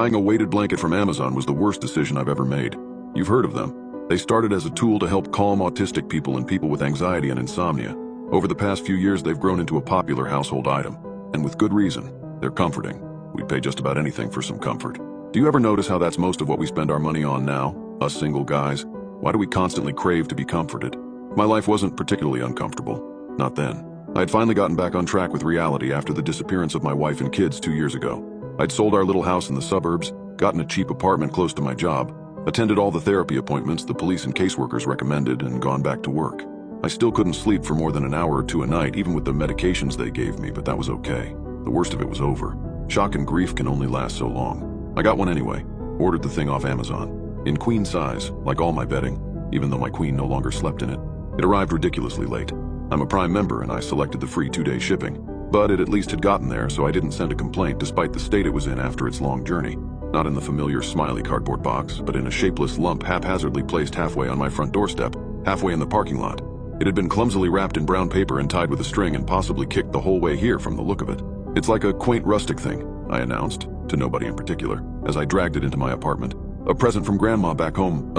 Buying a weighted blanket from Amazon was the worst decision I've ever made. You've heard of them. They started as a tool to help calm autistic people and people with anxiety and insomnia. Over the past few years, they've grown into a popular household item. And with good reason. They're comforting. We'd pay just about anything for some comfort. Do you ever notice how that's most of what we spend our money on now, us single guys? Why do we constantly crave to be comforted? My life wasn't particularly uncomfortable. Not then. I had finally gotten back on track with reality after the disappearance of my wife and kids 2 years ago. I'd sold our little house in the suburbs, gotten a cheap apartment close to my job, attended all the therapy appointments the police and caseworkers recommended, and gone back to work. I still couldn't sleep for more than an hour or two a night, even with the medications they gave me, but that was okay. The worst of it was over. Shock and grief can only last so long. I got one anyway. Ordered the thing off Amazon. In queen size, like all my bedding, even though my queen no longer slept in it. It arrived ridiculously late. I'm a Prime member and I selected the free 2-day shipping. But it at least had gotten there, so I didn't send a complaint despite the state it was in after its long journey. Not in the familiar smiley cardboard box, but in a shapeless lump haphazardly placed halfway on my front doorstep, halfway in the parking lot. It had been clumsily wrapped in brown paper and tied with a string and possibly kicked the whole way here from the look of it. It's like a quaint rustic thing, I announced, to nobody in particular, as I dragged it into my apartment. A present from Grandma back home,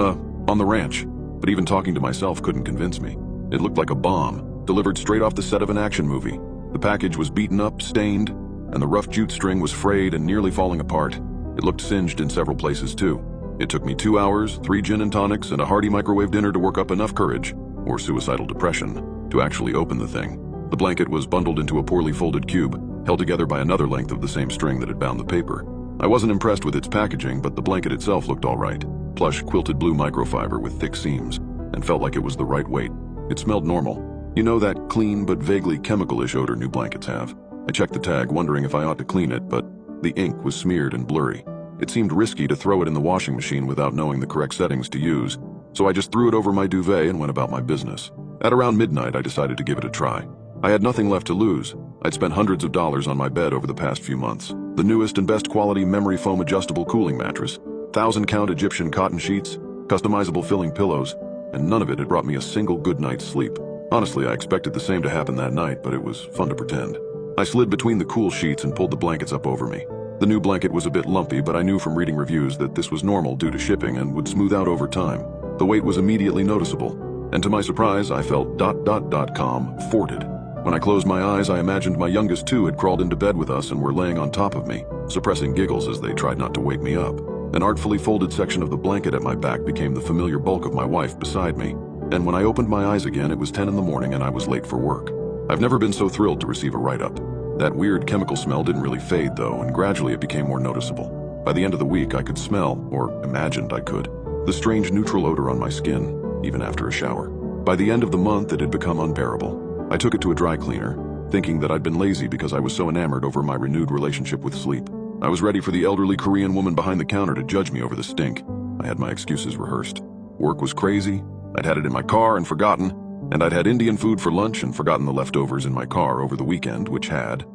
on the ranch. But even talking to myself couldn't convince me. It looked like a bomb, delivered straight off the set of an action movie. The package was beaten up, stained, and the rough jute string was frayed and nearly falling apart. It looked singed in several places too. It took me 2 hours, 3 gin and tonics, and a hearty microwave dinner to work up enough courage, or suicidal depression, to actually open the thing. The blanket was bundled into a poorly folded cube, held together by another length of the same string that had bound the paper. I wasn't impressed with its packaging, but the blanket itself looked all right. Plush, quilted blue microfiber with thick seams, and felt like it was the right weight. It smelled normal. You know that clean but vaguely chemical-ish odor new blankets have. I checked the tag, wondering if I ought to clean it, but the ink was smeared and blurry. It seemed risky to throw it in the washing machine without knowing the correct settings to use, so I just threw it over my duvet and went about my business. At around midnight, I decided to give it a try. I had nothing left to lose. I'd spent hundreds of dollars on my bed over the past few months. The newest and best quality memory foam adjustable cooling mattress, 1,000-count Egyptian cotton sheets, customizable filling pillows, and none of it had brought me a single good night's sleep. Honestly, I expected the same to happen that night, but it was fun to pretend. I slid between the cool sheets and pulled the blankets up over me. The new blanket was a bit lumpy, but I knew from reading reviews that this was normal due to shipping and would smooth out over time. The weight was immediately noticeable, and to my surprise, I felt .com forted. When I closed my eyes, I imagined my youngest two had crawled into bed with us and were laying on top of me, suppressing giggles as they tried not to wake me up. An artfully folded section of the blanket at my back became the familiar bulk of my wife beside me. And when I opened my eyes again, it was 10 in the morning and I was late for work. I've never been so thrilled to receive a write-up. That weird chemical smell didn't really fade though, and gradually it became more noticeable. By the end of the week, I could smell, or imagined I could, the strange neutral odor on my skin, even after a shower. By the end of the month, it had become unbearable. I took it to a dry cleaner, thinking that I'd been lazy because I was so enamored over my renewed relationship with sleep. I was ready for the elderly Korean woman behind the counter to judge me over the stink. I had my excuses rehearsed. Work was crazy. I'd had it in my car and forgotten, and I'd had Indian food for lunch and forgotten the leftovers in my car over the weekend, which had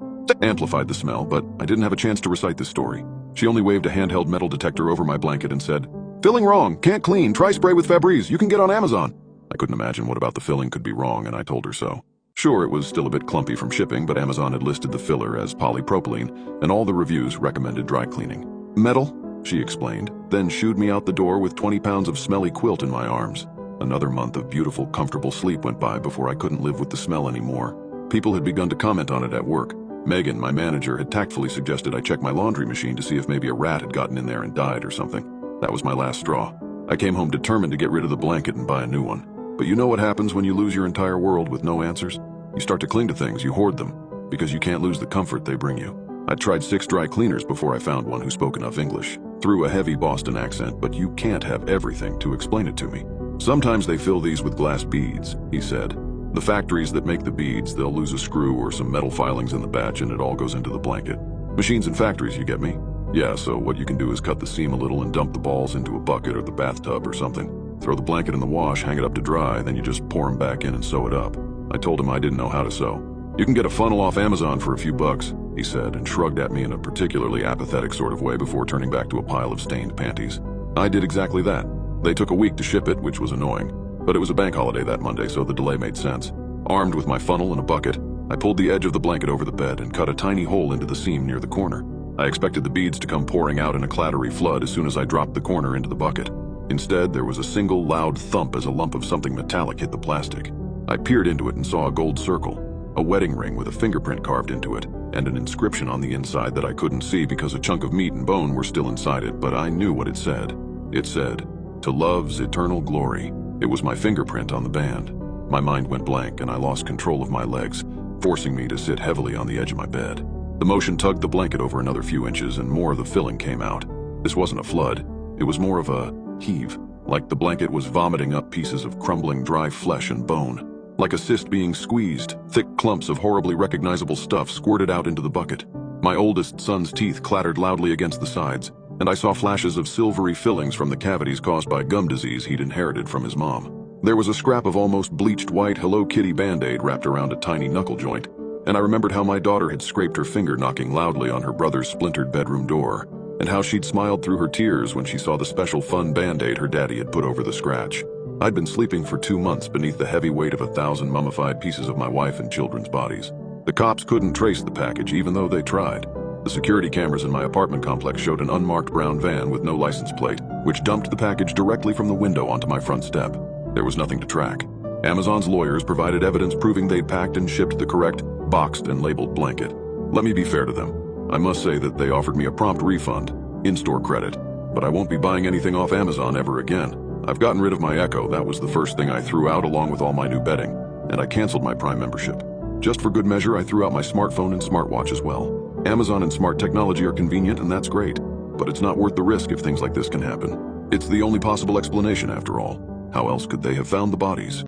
amplified the smell, but I didn't have a chance to recite this story. She only waved a handheld metal detector over my blanket and said, "Filling wrong, can't clean, try spray with Febreze, you can get on Amazon." I couldn't imagine what about the filling could be wrong, and I told her so. Sure, it was still a bit clumpy from shipping, but Amazon had listed the filler as polypropylene, and all the reviews recommended dry cleaning. "Metal?" she explained, then shooed me out the door with 20 pounds of smelly quilt in my arms. Another month of beautiful, comfortable sleep went by before I couldn't live with the smell anymore. People had begun to comment on it at work. Megan, my manager, had tactfully suggested I check my laundry machine to see if maybe a rat had gotten in there and died or something. That was my last straw. I came home determined to get rid of the blanket and buy a new one. But you know what happens when you lose your entire world with no answers? You start to cling to things, you hoard them, because you can't lose the comfort they bring you. I'd tried 6 dry cleaners before I found one who spoke enough English, through a heavy Boston accent, but you can't have everything to explain it to me. "Sometimes they fill these with glass beads," he said. "The factories that make the beads, they'll lose a screw or some metal filings in the batch and it all goes into the blanket. Machines and factories, you get me? Yeah, so what you can do is cut the seam a little and dump the balls into a bucket or the bathtub or something. Throw the blanket in the wash, hang it up to dry, then you just pour them back in and sew it up." I told him I didn't know how to sew. "You can get a funnel off Amazon for a few bucks," he said, and shrugged at me in a particularly apathetic sort of way before turning back to a pile of stained panties. I did exactly that. They took a week to ship it, which was annoying. But it was a bank holiday that Monday, so the delay made sense. Armed with my funnel and a bucket, I pulled the edge of the blanket over the bed and cut a tiny hole into the seam near the corner. I expected the beads to come pouring out in a clattery flood as soon as I dropped the corner into the bucket. Instead, there was a single loud thump as a lump of something metallic hit the plastic. I peered into it and saw a gold circle, a wedding ring with a fingerprint carved into it, and an inscription on the inside that I couldn't see because a chunk of meat and bone were still inside it, but I knew what it said. It said, "To love's eternal glory." It was my fingerprint on the band. My mind went blank and I lost control of my legs, forcing me to sit heavily on the edge of my bed. The motion tugged the blanket over another few inches and more of the filling came out. This wasn't a flood. It was more of a heave, like the blanket was vomiting up pieces of crumbling dry flesh and bone. Like a cyst being squeezed, thick clumps of horribly recognizable stuff squirted out into the bucket. My oldest son's teeth clattered loudly against the sides, and I saw flashes of silvery fillings from the cavities caused by gum disease he'd inherited from his mom. There was a scrap of almost bleached white Hello Kitty Band-Aid wrapped around a tiny knuckle joint, and I remembered how my daughter had scraped her finger knocking loudly on her brother's splintered bedroom door, and how she'd smiled through her tears when she saw the special fun Band-Aid her daddy had put over the scratch. I'd been sleeping for 2 months beneath the heavy weight of 1,000 mummified pieces of my wife and children's bodies. The cops couldn't trace the package even though they tried. The security cameras in my apartment complex showed an unmarked brown van with no license plate, which dumped the package directly from the window onto my front step. There was nothing to track. Amazon's lawyers provided evidence proving they'd packed and shipped the correct, boxed and labeled blanket. Let me be fair to them. I must say that they offered me a prompt refund, in-store credit, but I won't be buying anything off Amazon ever again. I've gotten rid of my Echo. That was the first thing I threw out along with all my new bedding, and I canceled my Prime membership. Just for good measure, I threw out my smartphone and smartwatch as well. Amazon and smart technology are convenient, and that's great, but it's not worth the risk if things like this can happen. It's the only possible explanation after all. How else could they have found the bodies?